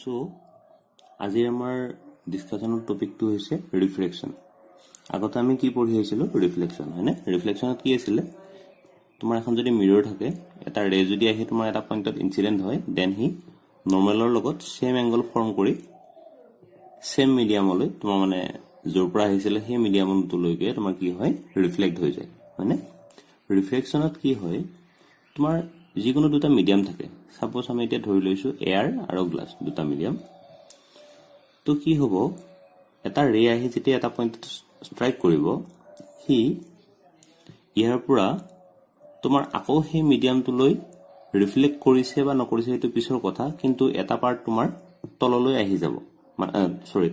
So আজি আমাৰ ডিসকাশনৰ টপিকটো হৈছে ৰিফ্লেকশন। আগতে আমি কি পঢ়ি আহিছিলো ৰিফ্লেকশন, হয়নে? ৰিফ্লেকশনত কি আছিল? তোমাৰ এখন যদি মিৰৰ থাকে, এটা ৰে যদি আহি তোমাৰ এটা পইণ্টত ইনসিডেন্ট হয়, দেন হি নৰ্মেলৰ লগত সেম এংগল ফৰ্ম কৰি সেম মিডিয়ামলৈ তোমাৰ মানে য'ৰ পৰা আহিছিলে সেই মিডিয়ামটোলৈকে তোমাৰ কি হয় ৰিফ্লেক্ট হৈ যায়, হয়নে? ৰিফ্লেকশনত কি হয়, তোমাৰ যিকোনো দুটা মিডিয়াম থাকে, সাপোজ আমি এতিয়া ধৰি লৈছো এয়াৰ আৰু গ্লাছ দুটা মিডিয়াম। তো কি হ'ব, এটা ৰে আহি যেতিয়া এটা পইণ্টত ষ্ট্ৰাইক কৰিব, হি ইয়াৰ পৰা তোমাৰ আকৌ সেই মিডিয়ামটোলৈ ৰিফ্লেক্ট কৰিছে বা নকৰিছে সেইটো পিছৰ কথা, কিন্তু এটা পাৰ্ট তোমাৰ তললৈ আহি যাব, মানে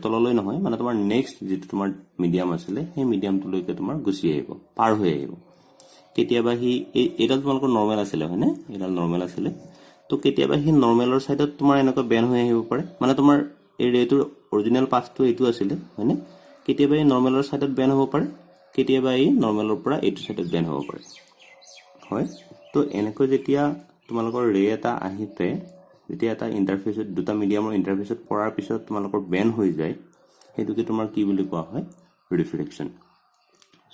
তললৈ নহয়, মানে তোমাৰ নেক্সট যিটো তোমাৰ মিডিয়াম আছিলে সেই মিডিয়ামটোলৈকে তোমাৰ গুচি আহিব, পাৰ হৈ আহিব। কেতিয়াবা সি এইডাল তোমালোকৰ নৰ্মেল আছিলে, হয়নে? এইডাল নৰ্মেল আছিলে, তো কেতিয়াবা সি নৰ্মেলৰ চাইডত তোমাৰ এনেকুৱা বেন হৈ আহিব পাৰে, মানে তোমাৰ এই ৰেটোৰ অৰিজিনেল পাথটো এইটো আছিলে, হয়নে? কেতিয়াবা এই নৰ্মেলৰ চাইডত বেন হ'ব পাৰে, কেতিয়াবা এই নৰ্মেলৰ পৰা এইটো চাইডত বেন হ'ব পাৰে, হয়? তো এনেকৈ যেতিয়া তোমালোকৰ ৰে এটা আহিতে যেতিয়া এটা ইণ্টাৰফেচত দুটা মিডিয়ামৰ ইণ্টাৰফেচত পৰাৰ পিছত তোমালোকৰ বেন হৈ যায়, সেইটোকে তোমাৰ কি বুলি কোৱা হয়? ৰিফ্লেকশন।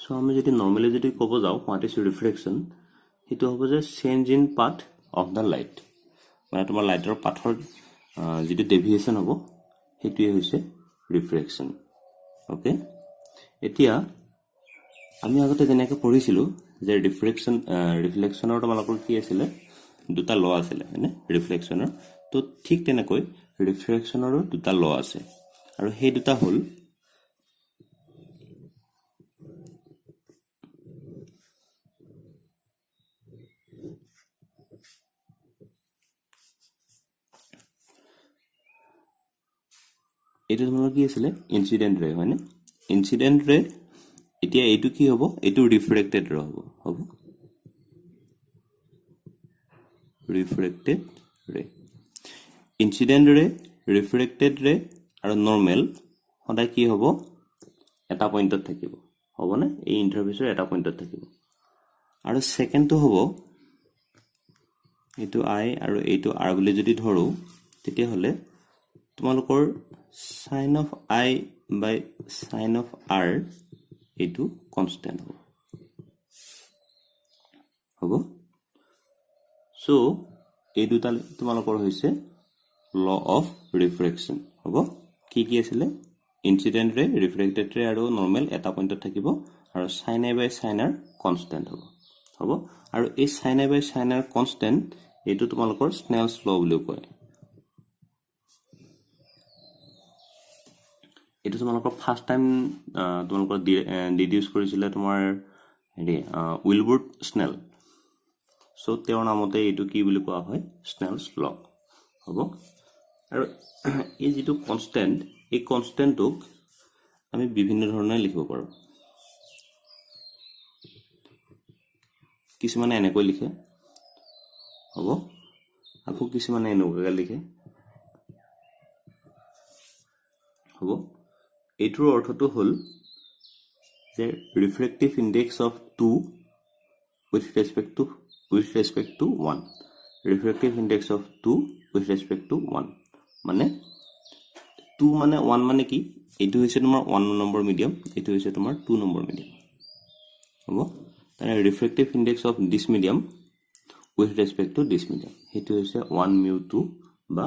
সো আমি যদি নৰ্মেলি যদি ক'ব যাওঁ হোৱাট ইজ ৰিফ্লেকশন, সেইটো হ'ব যে change in path of the light, মানে তোমাৰ লাইটৰ পাথৰ যিটো ডেভিয়েশ্যন হ'ব সেইটোৱে হৈছে ৰিফ্লেকশন। অ'কে, এতিয়া আমি আগতে যেনেকৈ পঢ়িছিলোঁ যে ৰিফ্লেকশনৰ তোমালোকৰ কি আছিলে, দুটা ল আছিলে, হয়নে? ৰিফ্লেকশনৰ, তো ঠিক তেনেকৈ ৰিফ্লেকশনৰো দুটা ল আছে, আৰু সেই দুটা হ'ল এইটো তোমালোকৰ কি আছিলে, ইনচিডেণ্ট ৰে, হয়নে? ইনচিডেণ্ট ৰে, এতিয়া এইটো কি হ'ব, এইটো ৰিফ্ৰেক্টেড ৰে হ'ব ৰিফ্ৰেক্টেড ৰে। ইনচিডেণ্ট ৰে, ৰিফ্ৰেক্টেড ৰে আৰু নৰ্মেল সদায় কি হ'ব, এটা পইণ্টত থাকিব, হ'বনে? এই ইণ্টাৰফেচৰ এটা পইণ্টত থাকিব। আৰু ছেকেণ্ডটো হ'ব, এইটো আই আৰু এইটো আৰ বুলি যদি ধৰোঁ, তেতিয়াহ'লে তোমালোকৰ sine of i by sine of r এইটো কনষ্টেণ্ট হ'ব। সো এই দুটা তোমালোকৰ হৈছে ল অফ ৰিফ্ৰেকশন হ'ব। কি কি আছিলে? ইনচিডেণ্ট ৰে, ৰিফ্ৰেক্টেড ৰে আৰু নৰ্মেল এটা পইণ্টত থাকিব, আৰু sine i by sine r constant হ'ব। আৰু এই sine i by sine r constant, এইটো তোমালোকৰ স্নেলছ ল বুলিও কয়। এইটো তোমালোকৰ ফাৰ্ষ্ট টাইম তোমালোকৰ ডিডিউচ কৰিছিলে তোমাৰ হেৰি উইলবুৰ্ড স্নেল। সো তেওঁৰ নামতে এইটো কি বুলি কোৱা হয়, স্নেলছ ল হ'ব। আৰু এই যিটো কনষ্টেণ্ট, এই কনষ্টেণ্টটোক আমি বিভিন্ন ধৰণে লিখিব পাৰোঁ। কিছুমানে এনেকৈ লিখে হ'ব, আকৌ কিছুমানে এনেকুৱাকৈ লিখে হ'ব। এইটোৰ অৰ্থটো হ'ল যে refractive index of 2 with respect to 1, refractive index of 2 with respect to 1, মানে 2 মানে 1 মানে কি, এইটো হৈছে তোমাৰ 1 নম্বৰ মিডিয়াম, এইটো হৈছে তোমাৰ 2 নম্বৰ মিডিয়াম হ'ব। তাৰ refractive index of this medium with respect to this medium, সেইটো হৈছে 1μ2 বা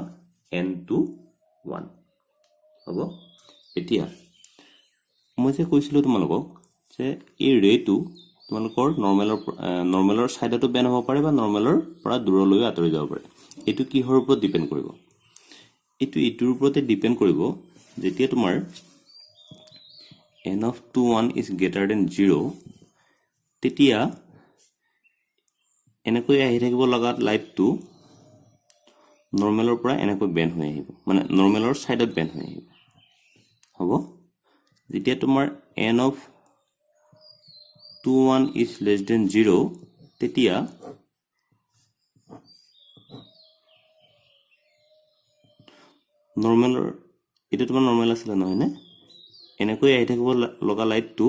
n2 1 হ'ব। এতিয়া মই যে কৈছিলোঁ তোমালোকক যে এই ৰেটো তোমালোকৰ নৰ্মেলৰ ছাইডতো বেন হ'ব পাৰে বা নৰ্মেলৰ পৰা দূৰলৈও আঁতৰি যাব পাৰে। এইটো কিহৰ ওপৰত ডিপেণ্ড কৰিব? এইটো ইটোৰ ওপৰতে ডিপেণ্ড কৰিব, যেতিয়া তোমাৰ n of 1 is greater than 0, তেতিয়া এনেকৈ আহি থাকিব লগা লাইটটো নৰ্মেলৰ পৰা এনেকৈ বেন হৈ আহিব, মানে নৰ্মেলৰ ছাইডত বেন হৈ আহিব হ'ব। যেতিয়া তোমাৰ n of 1 is less than 0, তেতিয়া নৰ্মেলৰ, এইটো তোমাৰ নৰ্মেল আছিলে নহয়নে? এনেকৈ আহি থাকিব লগা লাইটটো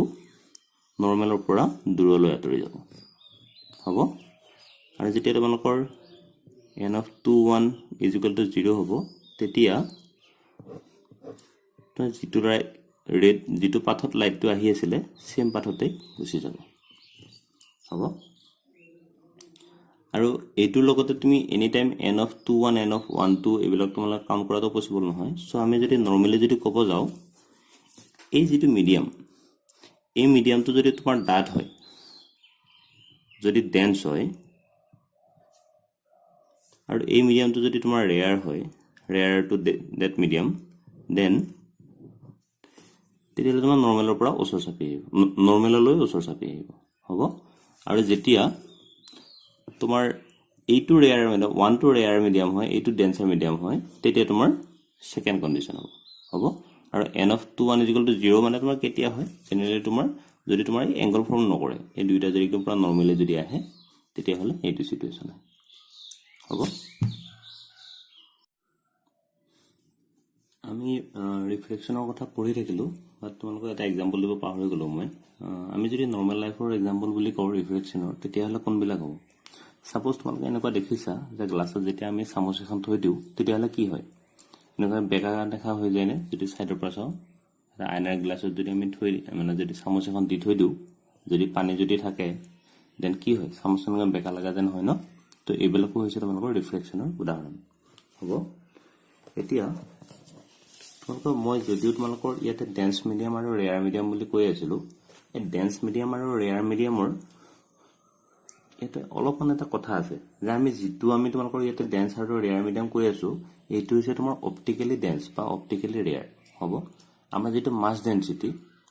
নৰ্মেলৰ পৰা দূৰলৈ আঁতৰি যাব হ'ব। আৰু যেতিয়া তোমালোকৰ n of 1 is equal to 0 হ'ব, তেতিয়া তো যিটো পাথত লাইটটো আহি আছিলে সেম পাথতে গুচি যাব হ'ব আৰু এইটোৰ লগতে তুমি any time n of 2 1 n of 1 2 এইবিলাক তোমালোক কাউন্ট কৰাটো পসিবল নহয় সো আমি যদি নরমালি যদি ক'ব যাও এই যেটো মিডিয়াম এই মিডিয়ামটো যদি তোমাৰ ডাট হয় যদি ডেন্স হয় আৰু এই মিডিয়ামটো যদি তোমাৰ ৰেয়াৰ হয় rarer to that medium then তেতিয়াহ'লে তোমাৰ নৰমেলৰ পৰা ওচৰ চাপি আহিব নৰমেললৈ ওচৰ চাপি আহিব হ'ব আৰু যেতিয়া তোমাৰ এইটো rarer medium 1 to rarer medium হয় এইটো ডেন্সাৰ মিডিয়াম হয় তেতিয়া তোমাৰ সেকেন্ড কন্ডিশন হ'ব আৰু n of 2 1 0 মানে তোমাৰ কেতিয়া হয় জেনেৰেলি তোমাৰ যদি তোমাৰ এংগল ফৰ্ম নকৰে এই দুইটা যদি পুৰা নৰমেলি যদি আহে তেতিয়া হলে এইটো সিচুৱেচন হয় হ'ব আমি ৰিফ্লেকশনৰ কথা পঢ়ি থাকিলো বাট তোমালোকক এটা এক্সাম্পল দিব পাহৰি গলো মই আমি যদি নৰ্মেল লাইফৰ এক্সাম্পল বুলি কওঁ ৰিফ্লেকশনৰ তেতিয়া হলে কোনবিলাক হ'ব সাপোজ তোমালোকে এনেকুৱা দেখিছা যে গ্লাছত যেতিয়া আমি চামুচ এখন থৈ দিও তেতিয়া হলে কি হয় এনেকুৱা বেকা দেখা হৈ যায় নে যদি সাইডৰ পৰা চাও আইনাৰ গ্লাছত যদি আমি থৈ মানে যদি চামুচ এখন দি থৈ দিও যদি পানী যদি থাকে দেন কি হয় চামুচখন বেকা লাগা যেন হয় ন তো এইবিলাকো হৈছে তোমালোকৰ ৰিফ্লেকশনৰ উদাহৰণ হ'ব এতিয়া তোমালোকৰ মই যদিও তোমালোকৰ ইয়াতে ডেন্স মিডিয়াম আৰু ৰেয়াৰ মিডিয়াম বুলি কৈ আছিলো এই ডেন্স মিডিয়াম আৰু ৰেয়াৰ মিডিয়ামৰ এটা অলপমান এটা কথা আছে যে আমি যেটো আমি তোমালোকৰ ইয়াতে ডেন্স আৰু ৰেয়াৰ মিডিয়াম কৈ আছো এইটো হৈছে তোমাৰ অপটিক্যালি ডেন্স বা অপটিক্যালি ৰেয়াৰ হ'ব আমাৰ যেটো মাস ডেন্সিটি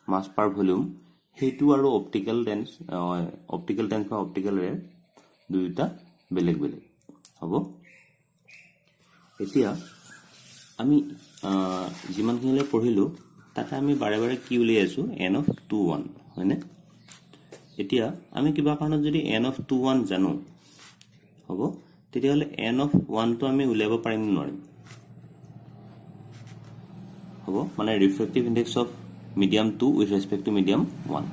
মাস পাৰ ভলিউম হেতু আৰু অপটিক্যাল ডেন্স বা অপটিক্যাল ৰেয়াৰ দুইটা বেলেগ বেলেগ হ'ব এতিয়া আমি যিমানখিনিলে পঢ়িলো তাতে আমি বাৰে বাৰে কি উলিয়াই আছো n of 2 1 হয়নে এতিয়া আমি কিবা কাৰণত যদি n of 2 1 জানো হ'ব তেতিয়া হলে n of 1 টো আমি উলিয়াব পাৰিম নোৱাৰিম হ'ব মানে refractive index of medium 2 with respect to medium 1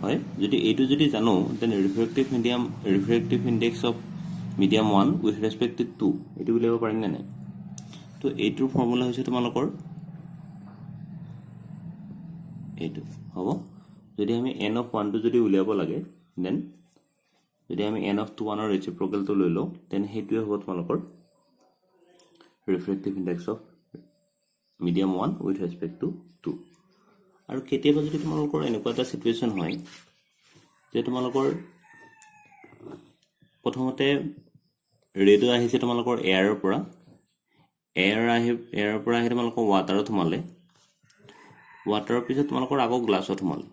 হয় যদি এইটো যদি জানো then refractive index of medium 1 with respect to 2 এটো উলিয়াব পাৰিম না নাই তো এইটোৰ ফৰ্মুলা হৈছে তোমালোকৰ এইটো হ'ব যদি আমি n of 1 টো যদি উলিয়াব লাগে দেন যদি আমি n of 2 1 ৰ ৰেচিপ্ৰকেল টো লৈ লও দেন হেতুৱে হ'ব তোমালোকৰ refractive index of medium 1 with respect to 2 আৰু কেতিয়াবা যদি তোমালোকৰ এনেকুৱা এটা সিচুৱেচন হয় যে তোমালোকৰ প্ৰথমতে ৰেড আহিছে তোমালোকৰ এয়াৰৰ পৰা এয়াৰৰ পৰা আহি তোমালোকৰ ৱাটাৰত সোমালে ৱাটাৰৰ পিছত তোমালোকৰ আকৌ গ্লাছত সোমালে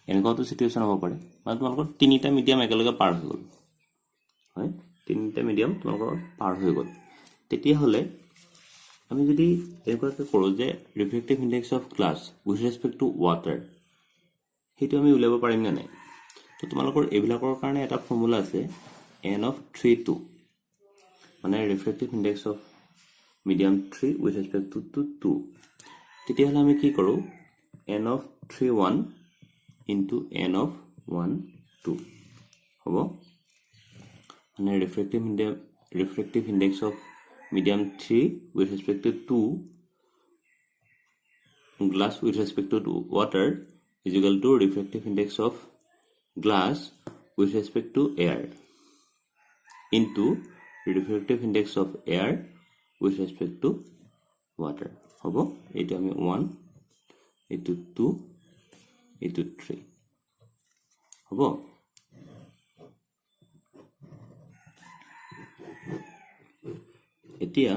এনেকুৱাটো সিচুৱেচন হ'ব পাৰে মানে তোমালোকৰ তিনিটা মিডিয়াম একেলগে পাৰ হৈ গ'ল হয় তিনিটা মিডিয়াম তোমালোকৰ পাৰ হৈ গ'ল তেতিয়া হলে আমি যদি এনেকুৱাকে কৰো যে refractive index of glass with respect to water হেতু আমি উলিয়াব পাৰিম না নাই তো তোমালোকৰ এইবিলাকৰ কাৰণে এটা ফৰ্মুলা আছে n of 3 2 মানে refractive index of medium 3 with respect to 2 তেতিয়া হলে আমি কি কৰো n of 3 1 into n of 1 2 হ'ব মানে refractive index of medium 3 with respect to 2 glass with respect to water is equal to refractive index of glass with respect to air into refractive index of air with respect to water hobo eta ami 1 etu 2 etu 3 hobo এতিয়া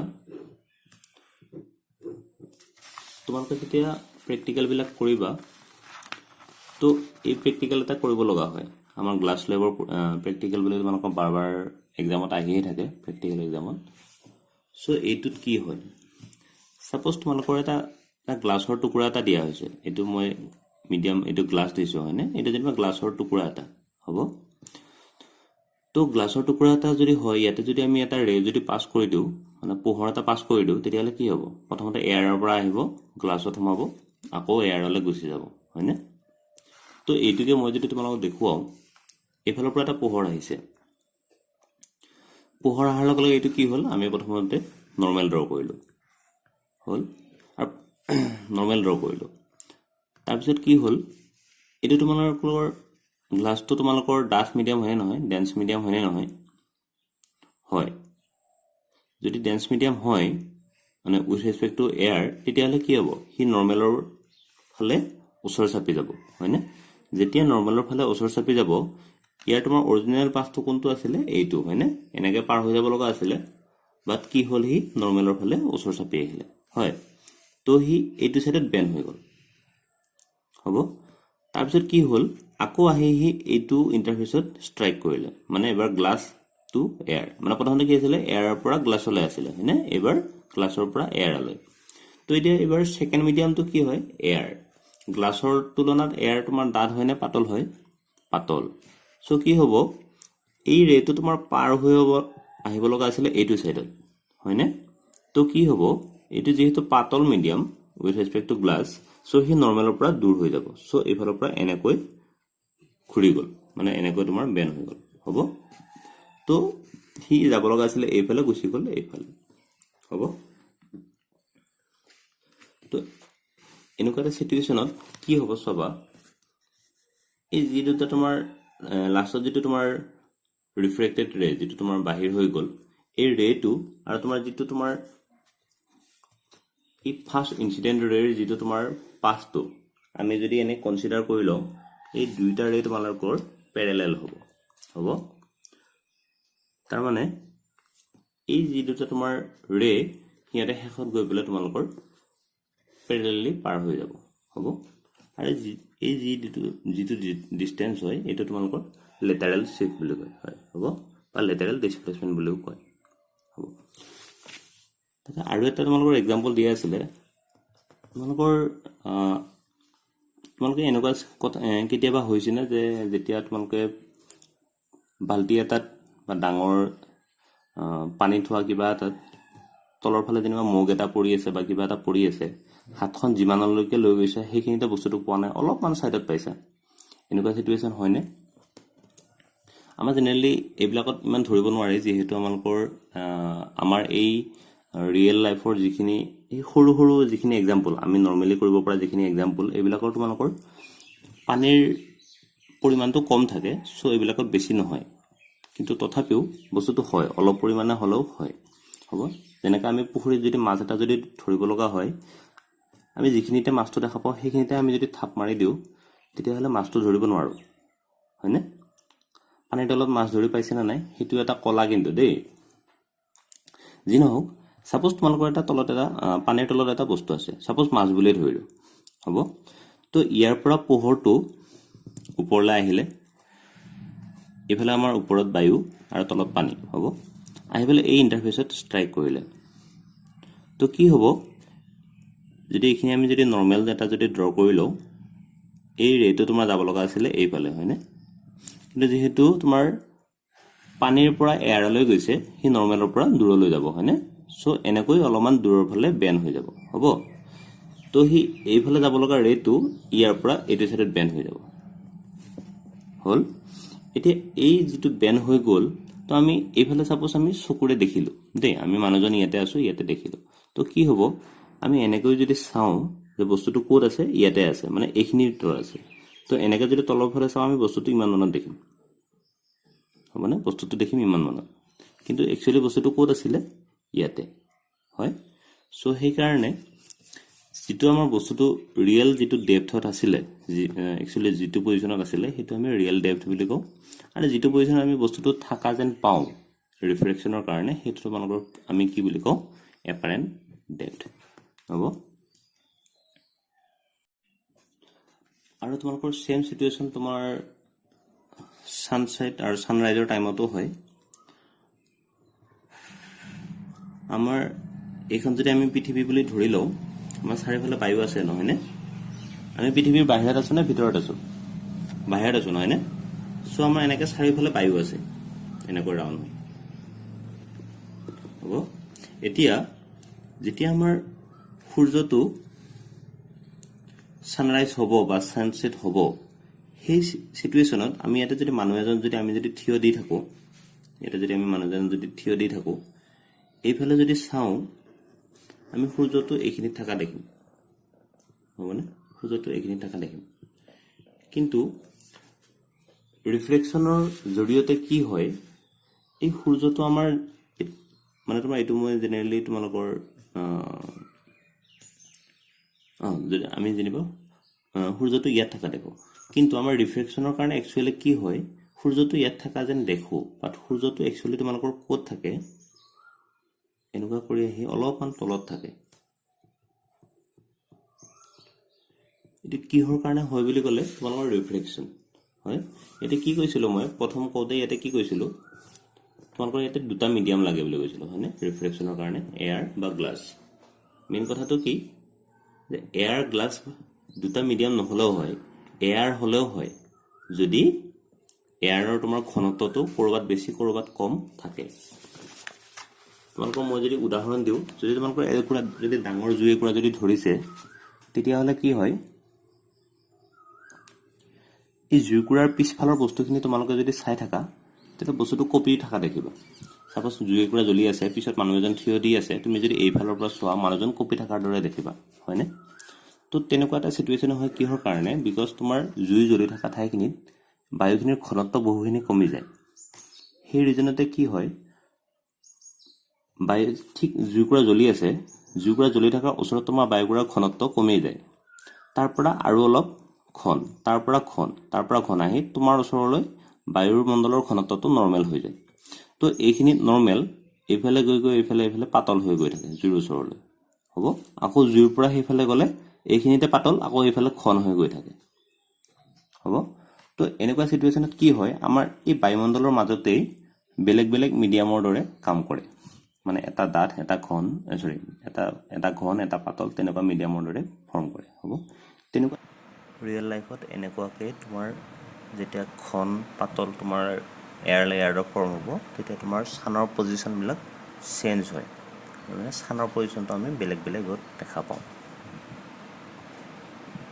তোমালোকে যেতিয়া practical বিলাক কৰিবা তো এই practical এটা কৰিব লগা হয় আমাৰ গ্লাছ লেবৰ প্ৰেক্টিকেল বুলি তোমালোকৰ বাৰবাৰ এক্সামত আহিয়ে থাকে প্ৰেক্টিকেল এক্সামত সো এইটোত কি হয় সাপোজ তোমালোকৰ এটা গ্লাছৰ টুকুৰা এটা দিয়া হৈছে এটো মই মিডিয়াম এটো গ্লাছ দিছো হয়নে এটা যেনিবা গ্লাছৰ টুকুৰা এটা হ'ব তো গ্লাছৰ টুকুৰা এটা যদি হয় ইয়াতে যদি আমি এটা ৰে যদি পাস কৰি দিও মানে পোহৰ এটা পাস কৰি দিও তেতিয়া হলে কি হ'ব প্ৰথমতে এয়াৰৰ পৰা আহিব গ্লাছত সোমাব আকৌ এয়াৰলৈ গুচি যাব হয়নে তো এইটোকে মই যদি তোমালোকক দেখুৱাও এফালৰ পৰা এটা পোহৰ আহিছে পোহৰ অহাৰ লগে লগে এইটো কি হ'ল আমি প্ৰথমতে নৰমেল ড্ৰ কৰিলো হ'ল আৰু নৰ্মেল ড্ৰ কৰিলোঁ। তাৰপিছত কি হ'ল, এইটো তোমালোকৰ গ্লাছটো তোমালোকৰ ডাঠ মিডিয়াম হয়নে নহয়, ডেন্স মিডিয়াম হয়নে নহয়? হয়। যদি ডেন্স মিডিয়াম হয় মানে উইথ ৰেচপেক্ট টু এয়াৰ, তেতিয়াহ'লে কি হ'ব, সি নৰ্মেলৰ ফালে ওচৰ চাপি যাব, হয়নে? যেতিয়া নৰ্মেলৰ ফালে ওচৰ চাপি যাব, ইয়াৰ তোমাৰ অৰিজিনেল পাথটো কোনটো আছিলে, এইটো, হয়নে? এনেকৈ পাৰ হৈ যাব লগা আছিলে, বাট কি হ'ল, সি নৰ্মেলৰ ফালে ওচৰ চাপি আহিলে, হয়। তো সি এইটো ছাইডত বেণ্ড হৈ গ'ল, হ'ব। তাৰপিছত কি হ'ল, আকৌ আহি সি এইটো ইণ্টাৰফেচত ষ্ট্ৰাইক কৰিলে, মানে এবাৰ গ্লাছ টু এয়াৰ, মানে প্ৰথমতে কি আছিলে, এয়াৰৰ পৰা গ্লাছলৈ আছিলে, হয়নে? এইবাৰ গ্লাছৰ পৰা এয়াৰলৈ। তো এতিয়া এইবাৰ ছেকেণ্ড মিডিয়ামটো কি হয়, এয়াৰ। গ্লাছৰ তুলনাত এয়াৰ তোমাৰ ডাঠ হয় নে পাতল হয়? পাতল। চ' কি হ'ব, এই ৰেটো তোমাৰ পাৰ হৈ আহিব লগা আছিলে এইটো ছাইডত, হয়নে? তো কি হ'ব, এইটো যিহেতু পাতল medium with respect to glass, so' সি নৰ্মেলৰ পৰা দূৰ হৈ যাব। চ' এইফালৰ পৰা এনেকৈ ঘূৰি গ'ল, মানে এনেকৈ তোমাৰ বেণ্ড হৈ গ'ল, হ'ব। তো সি যাব লগা আছিলে এইফালে, গুচি গ'ল এইফালে, হ'ব। তো এনেকুৱা এটা চিটুৱেশ্যনত কি হ'ব চাবা, এই যি দুটা তোমাৰ লাষ্টত যিটো তোমাৰ ৰিফ্ৰেক্টেড ৰে, যিটো তোমাৰ বাহিৰ হৈ গ'ল, এই ৰেটো আৰু তোমাৰ যিটো তোমাৰ এই ফাৰ্ষ্ট ইনচিডেণ্ট ৰেৰ যিটো তোমাৰ পাথটো আমি যদি এনে কনচিডাৰ কৰি লওঁ, এই দুইটা ৰে তোমালোকৰ পেৰেলেল হ'ব। তাৰমানে এই যি দুটা তোমাৰ ৰে, সিহঁতে শেষত গৈ পেলাই তোমালোকৰ পেৰেলেলি পাৰ হৈ যাব, হ'ব। আৰু এই যিটো ডিষ্টেঞ্চ হয়, এইটো তোমালোকৰ লেটাৰেল শ্বিফ্ট বুলি কয়, হয়, হ'ব, বা লেটাৰেল ডিছপ্লেচমেণ্ট বুলিও কয়, হ'ব। আৰু এটা তোমালোকৰ এক্সাম্পল দিয়া আছিলে, তোমালোকে এনেকুৱা কেতিয়াবা হৈছেনে যে যেতিয়া তোমালোকে বাল্টি এটাত বা ডাঙৰ পানী থোৱা কিবা এটাত তলৰ ফালে যেনিবা মগ এটা পৰি আছে বা কিবা এটা পৰি আছে, হাতখন যিমানলৈকে লৈ গৈছে সেইখিনিতে বস্তুটো পোৱা নাই, অলপমান ছাইডত পাইছা, এনেকুৱা চিটুৱেশ্যন হয়নে? আমাৰ জেনেৰেলি এইবিলাকত ইমান ধৰিব নোৱাৰি, যিহেতু আমাৰ এই ৰিয়েল লাইফৰ যিখিনি এই সৰু সৰু যিখিনি এক্সাম্পল, আমি নৰ্মেলি কৰিব পৰা যিখিনি এক্সাম্পল, এইবিলাকৰ তোমালোকৰ পানীৰ পৰিমাণটো কম থাকে, চ' এইবিলাকত বেছি নহয়। কিন্তু তথাপিও বস্তুটো হয়, অলপ পৰিমাণে হ'লেও হয়, হ'ব। যেনেকৈ আমি পুখুৰীত যদি মাছ এটা যদি ধৰিব লগা হয়, আমি যিখিনিতে মাছটো দেখা পাওঁ সেইখিনিতে আমি যদি থাপ মাৰি দিওঁ, তেতিয়াহ'লে মাছটো ধৰিব নোৱাৰোঁ, হয়নে? পানীৰ তলত মাছ ধৰি পাইছেনে নাই, সেইটো এটা কলা কিন্তু দেই। যি নহওক, ছাপ'জ তোমালোকৰ পানীৰ তলত এটা বস্তু আছে, ছাপ'জ মাছ বুলিয়ে ধৰিলোঁ, হ'ব। তো ইয়াৰ পৰা পোহৰটো ওপৰলৈ আহিলে, এইফালে আমাৰ ওপৰত বায়ু আৰু তলত পানী, হ'ব। আহি পেলাই এই ইণ্টাৰফেচত ষ্ট্ৰাইক কৰিলে, তো কি হ'ব, যদি এইখিনি আমি যদি নৰ্মেল এটা যদি ড্ৰ কৰি লওঁ, এই ৰেটো তোমাৰ যাব লগা আছিলে এইফালে, হয়নে? কিন্তু যিহেতু তোমাৰ পানীৰ পৰা এয়াৰলৈ গৈছে, সি নৰ্মেলৰ পৰা দূৰলৈ যাব, হয়নে? চ' এনেকৈ অলপমান দূৰৰ ফালে বেণ্ড হৈ যাব, হ'ব। তো সি এইফালে যাব লগা ৰেটো ইয়াৰ পৰা এইটো ছাইডত বেণ্ড হৈ যাব, হ'ল। এতিয়া এই যিটো বেণ্ড হৈ গ'ল, তো আমি এইফালে ছাপ'জ আমি চকুৰে দেখিলোঁ দেই, আমি মানুহজন ইয়াতে আছোঁ, ইয়াতে দেখিলোঁ। তো কি হ'ব, আমি এনেকৈ যদি চাওঁ যে বস্তুটো ক'ত আছে, ইয়াতে আছে, মানে এইখিনিৰ ভিতৰত আছে। তো এনেকৈ যদি তলৰ ফালে চাওঁ, আমি বস্তুটো ইমান মানত দেখিম, হ'বনে? বস্তুটো দেখিম ইমান মানত, কিন্তু একচুৱেলি বস্তুটো ক'ত আছিলে, ইয়াতে, হয়। চ' সেইকাৰণে যিটো আমাৰ বস্তুটো ৰিয়েল যিটো ডেপথত আছিলে, একচুৱেলি যিটো পজিশ্যনত আছিলে, সেইটো আমি ৰিয়েল ডেপথ বুলি কওঁ। আৰু যিটো পজিশ্যনত আমি বস্তুটো থকা যেন পাওঁ ৰিফ্ৰেকশ্যনৰ কাৰণে, সেইটো তোমালোকৰ আমি কি বুলি কওঁ, এপাৰেণ্ট ডেপথ, হ'ব। আৰু তোমালোকৰ ছেম চিটুৱেশ্যন তোমাৰ ছানছেট আৰু ছানৰাইজৰ টাইমতো হয়। আমাৰ এইখন যদি আমি পৃথিৱী বুলি ধৰি লওঁ, আমাৰ চাৰিওফালে বায়ু আছে, নহয়নে? আমি পৃথিৱীৰ বাহিৰত আছোঁ নে ভিতৰত আছোঁ? বাহিৰত আছোঁ, নহয়নে? চ' আমাৰ এনেকৈ চাৰিওফালে বায়ু আছে, এনেকৈ ৰাউণ্ড হয়, হ'ব। এতিয়া যেতিয়া আমাৰ সূৰ্যটো ছানৰাইজ হ'ব বা ছানছেট হ'ব, সেই চিটুৱেশ্যনত আমি ইয়াতে যদি মানুহ এজন যদি আমি যদি থিয় দি থাকোঁ, ইয়াতে যদি আমি মানুহজন যদি থিয় দি থাকোঁ, এইফালে যদি চাওঁ, আমি সূৰ্যটো এইখিনিত থকা দেখিম, হ'বনে সূৰ্যটো এইখিনি থকা দেখিম কিন্তু ৰিফ্লেকশ্যনৰ জৰিয়তে কি হয় এই সূৰ্যটো আমাৰ মানে তোমাৰ এইটো মই জেনেৰেলি তোমালোকৰ যদি আমি যেনিবা সূৰ্যটো ইয়াত থকা দেখো কিন্তু আমাৰ ৰিফ্লেকশ্যনৰ কাৰণে একচুৱেলি কি হয় সূৰ্যটো ইয়াত থকা যেন দেখো বাট সূৰ্যটো একচুৱেলি তোমালোকৰ ক'ত থাকে এনেকুৱা কৰি আহি অলপমান তলত থাকে এটো কিহৰ কাৰণে হয় বুলি ক'লে তোমালোকৰ ৰিফ্লেকশ্যন হয় এটা কি কৈছিলো মই প্ৰথম কওঁতে ইয়াতে কি কৈছিলো তোমালোকৰ ইয়াতে দুটা মিডিয়াম লাগে বুলি কৈছিলো হয়নে ৰিফ্লেকশ্যনৰ কাৰণে এয়াৰ বা গ্লাছ মেইন কথাটো কি যে এয়াৰ গ্লাছ দুটা মিডিয়াম নহলেও হয় এয়াৰ হলেও হয় যদি এয়াৰৰ তোমাৰ ঘনত্বটো কৰবাত বেছি কৰবাত কম থাকে তোমালোকৰ মই যদি উদাহৰণ দিওঁ যদি তোমালোকৰ একুৰা যদি ডাঙৰ জুই একুৰা যদি ধৰিছে তেতিয়া হলে কি হয় এই জুইকুৰাৰ পিছফালৰ বস্তুখিনি তোমালোকে যদি চাই থাকা তেতিয়া বস্তুটো কপি থাকা দেখিবা সাপোজ জুইকুৰা জ্বলি আছে পিছত মানুহ এজন থিয় দি আছে তুমি যদি এইফালৰ পৰা চোৱা মানুহজন কপি থাকাৰ দৰে দেখিবা হয়নে তো তেনেকুৱা এটা সিচুৱেচন হয় কিহৰ কাৰণে বিকজ তোমাৰ জুই জ্বলি থকা ঠাইখিনিত বায়ুখিনিৰ ঘনত্ব বহুখিনি কমি যায় সেই ৰিজনতে কি হয় বায়ু ঠিক জুইকুৰা জ্বলি আছে জুইকুৰা জ্বলি থকা ওচৰত তোমাৰ বায়ুকুৰাৰ ঘনত্ব কমি যায় তাৰ পৰা আৰু অলপ ঘন তাৰ পৰা ঘন আহি তোমাৰ ওচৰলৈ বায়ুৰ মণ্ডলৰ ঘনত্বটো নৰমেল হৈ যায় তো এইখিনি নৰমেল এইফালে গৈ এইফালে পাতল হৈ গৈ থাকে জুইৰ ওচৰলৈ হ'ব আকৌ জুইৰ পৰা সেইফালে গলে এইখিনিতে পাতল আকৌ এইফালে ঘন হৈ গৈ থাকে হ'ব তো এনেকুৱা সিচুৱেচনত কি হয় আমাৰ এই বায়ুমণ্ডলৰ মাজতেই বেলেগ বেলেগ মিডিয়ামৰ দৰে কাম কৰে মানে এটা ডাঠ এটা ঘন এটা ঘন এটা পাতল তেনেকুৱা মিডিয়ামৰ দৰে ফৰ্ম কৰে হ'ব তেনেকুৱা ৰিয়েল লাইফত এনেকুৱাকৈ তোমাৰ যেতিয়া ঘন পাতল তোমাৰ এয়াৰ লেয়াৰৰ ফৰ্ম হ'ব তেতিয়া তোমাৰ ছানৰ পজিশ্যনবিলাক চেঞ্জ হয় মানে ছানৰ পজিশ্যনটো আমি বেলেগ বেলেগত দেখা পাওঁ